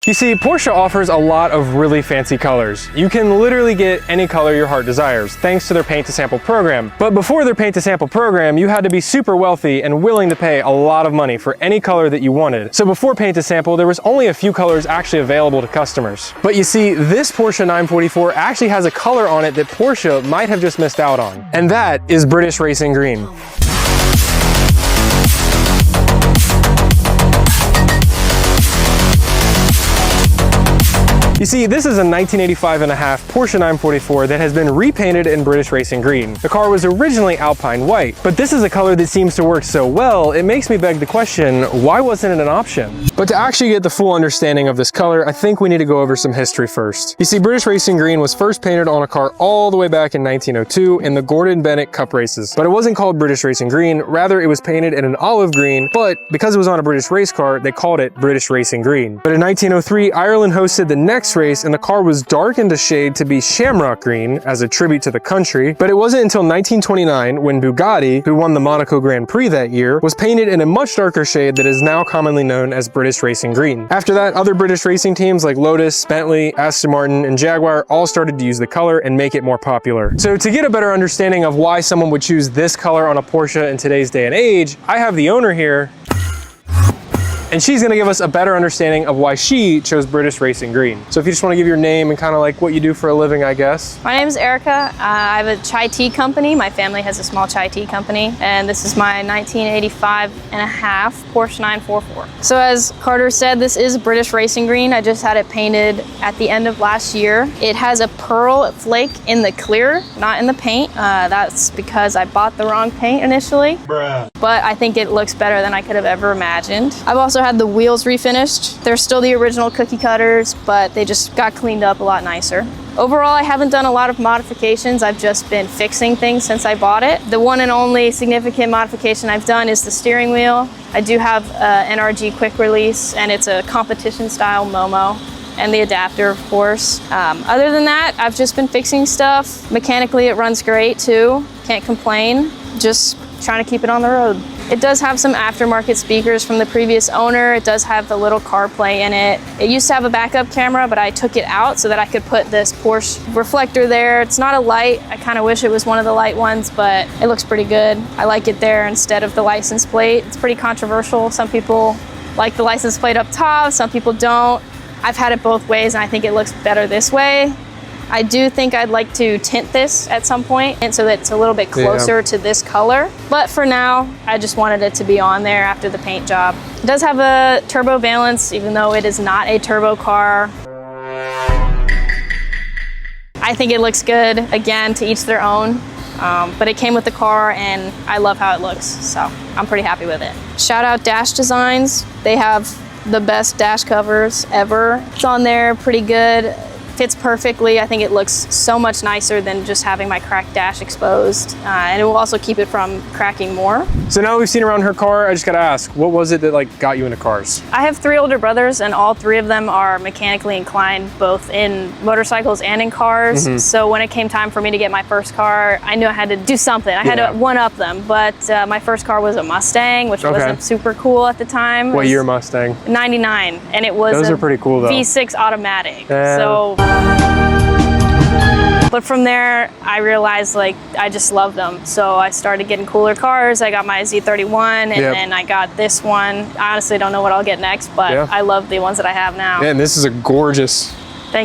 You see, Porsche offers a lot of really fancy colors. You can literally get any color your heart desires, thanks to their paint to sample program. But before their paint to sample program, you had to be super wealthy and willing to pay a lot of money for any color that you wanted. So before paint to sample, there was only a few colors actually available to customers. But you see, this Porsche 944 actually has a color on it that Porsche might have just missed out on. And that is British Racing Green. You see, this is a 1985 and a half Porsche 944 that has been repainted in British Racing Green. The car was originally Alpine White, but this is a color that seems to work so well, it makes me beg the question, why wasn't it an option? But to actually get the full understanding of this color, I think we need to go over some history first. You see, British Racing Green was first painted on a car all the way back in 1902 in the Gordon Bennett Cup races. But it wasn't called British Racing Green, rather it was painted in an olive green, but because it was on a British race car, they called it British Racing Green. But in 1903, Ireland hosted the next race and the car was darkened a shade to be shamrock green as a tribute to the country. But it wasn't until 1929 when Bugatti, who won the Monaco Grand Prix that year, was painted in a much darker shade that is now commonly known as British Racing Green. After that, other British racing teams like Lotus, Bentley, Aston Martin, and Jaguar all started to use the color and make it more popular. So to get a better understanding of why someone would choose this color on a Porsche in today's day and age, I have the owner here, and she's gonna give us a better understanding of why she chose British Racing Green. So if you just wanna give your name and kind of like what you do for a living, I guess. My name is Erika. I have a chai tea company. My family has a small chai tea company. And this is my 1985 and a half Porsche 944. So as Carter said, this is British Racing Green. I just had it painted at the end of last year. It has a pearl flake in the clear, not in the paint. That's because I bought the wrong paint initially. Bruh. But I think it looks better than I could have ever imagined. I've also had the wheels refinished. They're still the original cookie cutters, but they just got cleaned up a lot nicer. Overall, I haven't done a lot of modifications. I've just been fixing things since I bought it. The one and only significant modification I've done is the steering wheel. I do have an NRG quick release, and it's a competition style Momo, and the adapter, of course. Other than that, I've just been fixing stuff. Mechanically, it runs great too. Can't complain. Just trying to keep it on the road. It does have some aftermarket speakers from the previous owner. It does have the little CarPlay in it. It used to have a backup camera, but I took it out so that I could put this Porsche reflector there. It's not a light. I kind of wish it was one of the light ones, but it looks pretty good. I like it there instead of the license plate. It's pretty controversial. Some people like the license plate up top, some people don't. I've had it both ways, and I think it looks better this way. I do think I'd like to tint this at some point, and so that it's a little bit closer to this color. But for now, I just wanted it to be on there after the paint job. It does have a turbo valence, even though it is not a turbo car. I think it looks good. Again, to each their own. But it came with the car, and I love how it looks, so I'm pretty happy with it. Shout out Dash Designs. They have the best dash covers ever. It's on there, pretty good. Fits perfectly. I think it looks so much nicer than just having my cracked dash exposed. And it will also keep it from cracking more. So now we've seen around her car, I just gotta ask, what was it that like got you into cars? I have 3 older brothers, and all 3 of them are mechanically inclined, both in motorcycles and in cars. So when it came time for me to get my first car, I knew I had to do something. I had to one-up them, but my first car was a Mustang, which wasn't super cool at the time. What year Mustang? 99, and it was Those are pretty cool though. V6 automatic. So. But from there, I realized like I just love them. So I started getting cooler cars. I got my Z31, and then I got this one. I honestly don't know what I'll get next, but I love the ones that I have now. Yeah, and this is a gorgeous,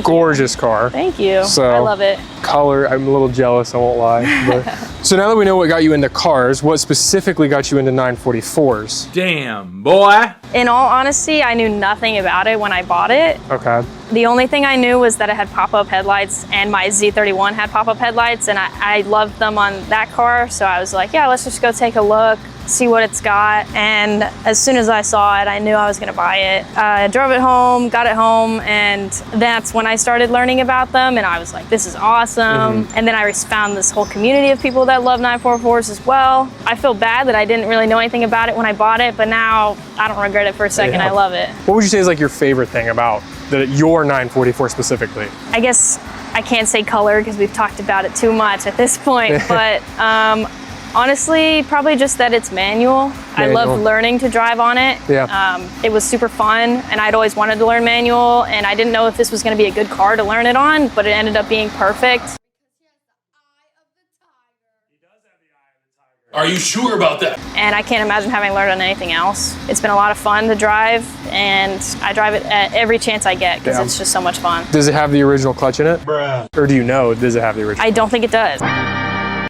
gorgeous car. Thank you. So, I love it. Color, I'm a little jealous, I won't lie. But. So now that we know what got you into cars, what specifically got you into 944s? Damn, boy. In all honesty, I knew nothing about it when I bought it. Okay. The only thing I knew was that it had pop-up headlights, and my Z31 had pop-up headlights, and I loved them on that car. So I was like, yeah, let's just go take a look, see what it's got. And as soon as I saw it, I knew I was gonna buy it. I drove it home, got it home, and that's when I started learning about them, and I was like, this is awesome. And then I found this whole community of people that love 944s as well. I feel bad that I didn't really know anything about it when I bought it, but now I don't regret it for a second. I love it. What would you say is like your favorite thing about your 944 specifically? I guess I can't say color because we've talked about it too much at this point, but Honestly, probably just that it's manual. I love learning to drive on it. Yeah. It was super fun, and I'd always wanted to learn manual, and I didn't know if this was going to be a good car to learn it on, but it ended up being perfect. Are you sure about that? And I can't imagine having learned on anything else. It's been a lot of fun to drive, and I drive it at every chance I get because it's just so much fun. Does it have the original clutch in it? Bruh. Or do you know, does it have the original? I don't think it does.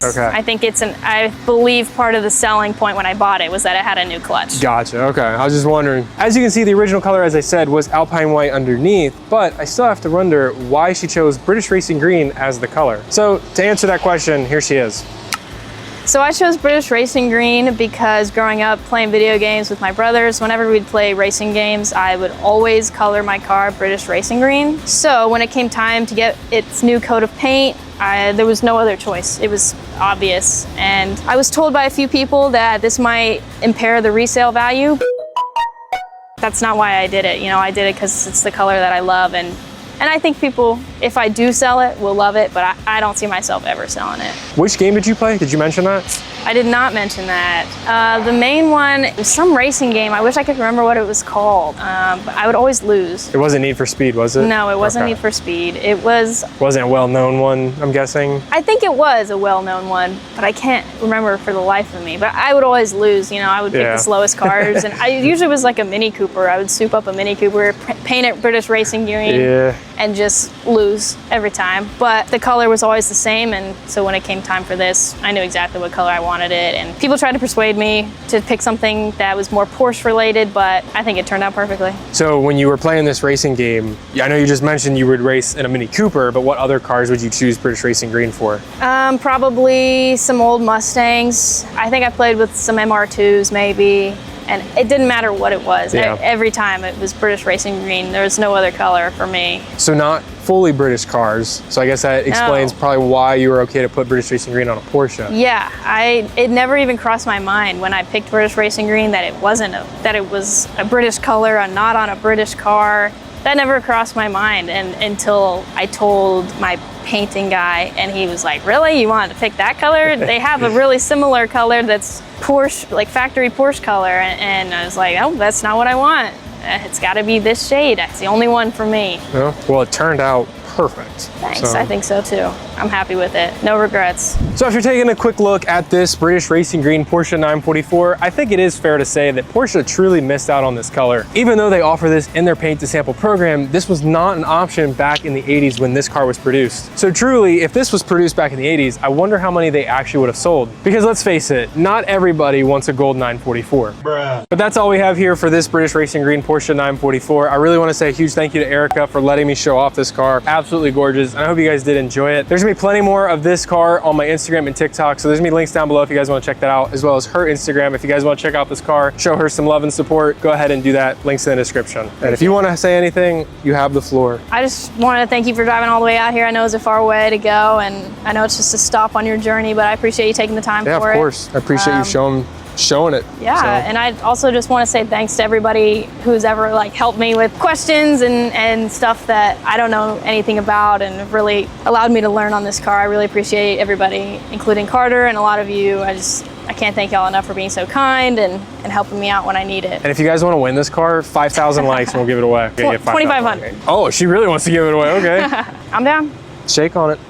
Okay. I think I believe part of the selling point when I bought it was that it had a new clutch. Gotcha, okay. I was just wondering. As you can see, the original color, as I said, was Alpine White underneath, but I still have to wonder why she chose British Racing Green as the color. So to answer that question, here she is. So I chose British Racing Green because growing up playing video games with my brothers, whenever we'd play racing games, I would always color my car British Racing Green. So when it came time to get its new coat of paint, there was no other choice. It was obvious. And I was told by a few people that this might impair the resale value. That's not why I did it. You know, I did it because it's the color that I love. And I think people, if I do sell it, will love it, but I don't see myself ever selling it. Which game did you play? Did you mention that? I did not mention that. The main one was some racing game. I wish I could remember what it was called, but I would always lose. It wasn't Need for Speed, was it? No, it wasn't Need for Speed. It was... Wasn't a well-known one, I'm guessing? I think it was a well-known one, but I can't remember for the life of me. But I would always lose, you know, I would pick the slowest cars, and I usually was like a Mini Cooper. I would soup up a Mini Cooper, paint it British Racing Green, and just lose every time. But the color was always the same, and so when it came time for this, I knew exactly what color I wanted it. And people tried to persuade me to pick something that was more Porsche related, but I think it turned out perfectly. So when you were playing this racing game, I know you just mentioned you would race in a Mini Cooper, but what other cars would you choose British Racing Green for? Probably some old Mustangs. I think I played with some MR2s maybe. And it didn't matter what it was. Every time it was British Racing Green. There was no other color for me. So not fully British cars. So I guess that explains probably why you were okay to put British Racing Green on a Porsche. Yeah, it never even crossed my mind when I picked British Racing Green that it wasn't that it was a British color and not on a British car. That never crossed my mind until I told my painting guy, and he was like, really? You wanted to pick that color? They have a really similar color that's Porsche, like factory Porsche color. And I was like, oh, that's not what I want. It's got to be this shade. It's the only one for me. Yeah. Well, it turned out perfect. Thanks, I think so too. I'm happy with it. No regrets. So after taking a quick look at this British Racing Green Porsche 944, I think it is fair to say that Porsche truly missed out on this color. Even though they offer this in their paint to sample program, this was not an option back in the 80s when this car was produced. So truly, if this was produced back in the 80s, I wonder how many they actually would have sold. Because let's face it, not everybody wants a gold 944. Bruh. But that's all we have here for this British Racing Green Porsche 944. I really want to say a huge thank you to Erika for letting me show off this car. Absolutely gorgeous. I hope you guys did enjoy it. There's gonna be plenty more of this car on my Instagram and TikTok, so there's gonna be links down below if you guys want to check that out, as well as her Instagram. If you guys want to check out this car, show her some love and support, go ahead and do that. Links in the description. And if you want to say anything, you have the floor. I just wanted to thank you for driving all the way out here. I know it's a far way to go, and I know it's just a stop on your journey, but I appreciate you taking the time for it. Yeah, of course. I appreciate you showing it. Yeah, so. And I also just want to say thanks to everybody who's ever like helped me with questions and stuff that I don't know anything about, and really allowed me to learn on this car. I really appreciate everybody, including Carter and a lot of you. I can't thank y'all enough for being so kind and helping me out when I need it. And if you guys want to win this car, 5,000 likes and we'll give it away. 2,500. Oh, she really wants to give it away, okay. I'm down. Shake on it.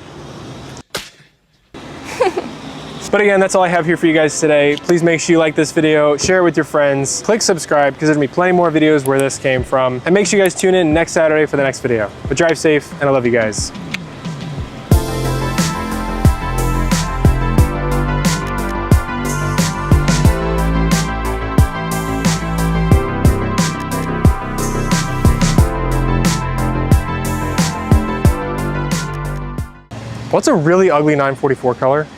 But again, that's all I have here for you guys today. Please make sure you like this video, share it with your friends, click subscribe, because there's gonna be plenty more videos where this came from. And make sure you guys tune in next Saturday for the next video. But drive safe, and I love you guys. What's a really ugly 944 color?